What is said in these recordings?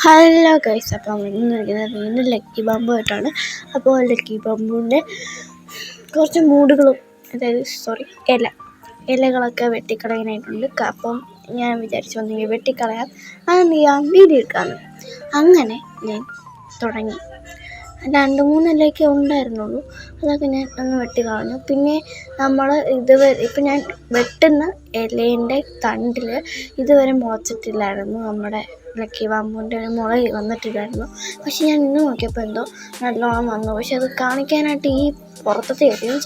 Hello guys, അപ്പോൾ ഇന്ന് വീണ്ടും ലക്കി ബാമ്പുമായിട്ടാണ്. അപ്പോൾ ലക്കി ബാമ്പുവിൻ്റെ കുറച്ച് മൂടുകളും, അതായത് ഇലകളൊക്കെ വെട്ടിക്കളയാനായിട്ടുണ്ട്. അപ്പം ഞാൻ വിചാരിച്ചു വന്നെങ്കിൽ വെട്ടിക്കളയാം, അതെന്ത് ചെയ്യാം, വീഡിയോ എടുക്കാമെന്ന്. അങ്ങനെ ഞാൻ തുടങ്ങി. 2-3 ഇലയൊക്കെ ഉണ്ടായിരുന്നുള്ളൂ, അതൊക്കെ ഞാൻ ഒന്ന് വെട്ടിക്കളഞ്ഞു. പിന്നെ നമ്മൾ ഇപ്പം ഞാൻ വെട്ടുന്ന ഇലേൻ്റെ തണ്ടിൽ ഇതുവരെ മുളച്ചിട്ടില്ലായിരുന്നു. നമ്മുടെ ലക്കി ബാമ്പുവിൻ്റെ ഒരു മുള വന്നിട്ടില്ലായിരുന്നു. പക്ഷെ ഞാൻ ഇന്ന് നോക്കിയപ്പോൾ എന്തോ നല്ലോണം വന്നു. പക്ഷെ അത് കാണിക്കാനായിട്ട് ഈ പുറത്തത്തെ ഇലയും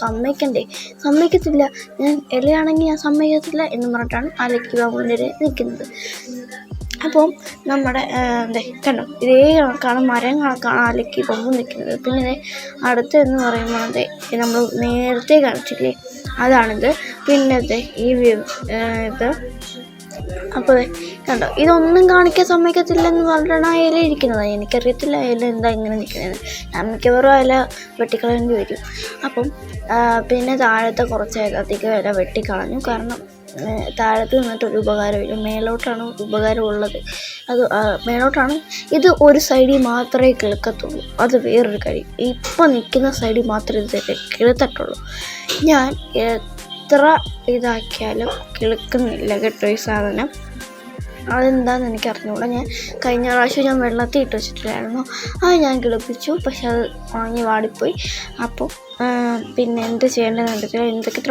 സമ്മതിക്കത്തില്ല. ഞാൻ ഇലയാണെങ്കിൽ ഞാൻ സമ്മതിക്കത്തില്ല എന്ന് പറഞ്ഞിട്ടാണ് ആ ലക്കി ബാമ്പുവിൻ്റെ ഇല നിൽക്കുന്നത്. അപ്പം നമ്മുടെ കണ്ടോ, ഇതേ കണക്കാണ് മരം കണക്കാണ് ആ ലക്കി ബാമ്പു നിൽക്കുന്നത്. പിന്നെ അടുത്തെന്ന് പറയുമ്പോൾ നമ്മൾ നേരത്തെ കാണിച്ചില്ലേ, അതാണിത്. പിന്നെ ഈ ഇത് അപ്പോൾ കണ്ടോ, ഇതൊന്നും കാണിക്കാൻ സമ്മതിക്കത്തില്ലെന്ന് പറഞ്ഞിട്ടാണ് ആ ഇല ഇരിക്കുന്നത്. എനിക്കറിയത്തില്ല ഇല എന്താ ഇങ്ങനെ നിൽക്കുന്നത്. ഞാൻ മിക്കവാറും ഇല വെട്ടിക്കളയേണ്ടി വരും. അപ്പം പിന്നെ താഴത്തെ കുറച്ച് അധികം ഇല വെട്ടിക്കളഞ്ഞു. കാരണം താഴത്ത് നിന്നിട്ടൊരു ഉപകാരമില്ല, മേലോട്ടാണ് ഉപകാരമുള്ളത്. അത് മേലോട്ടാണ്. ഇത് ഒരു സൈഡിൽ മാത്രമേ കിളുക്കത്തുള്ളൂ, അത് വേറൊരു കാര്യം. ഇപ്പം നിൽക്കുന്ന സൈഡിൽ മാത്രമേ ഇത് കിളുത്തട്ടുള്ളൂ. ഞാൻ എത്ര ഇതാക്കിയാലും കിളുക്കുന്നില്ല കേട്ടോ ഈ സാധനം. അതെന്താണെന്ന് എനിക്ക് അറിഞ്ഞുകൂടാ. ഞാൻ കഴിഞ്ഞ പ്രാവശ്യം ഞാൻ വെള്ളത്തിൽ ഇട്ട് വെച്ചിട്ടില്ലായിരുന്നു, അത് ഞാൻ കിളിപ്പിച്ചു. പക്ഷെ അത് ഉണങ്ങി വാടിപ്പോയി. അപ്പോൾ പിന്നെ എന്ത് ചെയ്യേണ്ടതെന്ന് കണ്ടിട്ടില്ല. എന്തൊക്കെ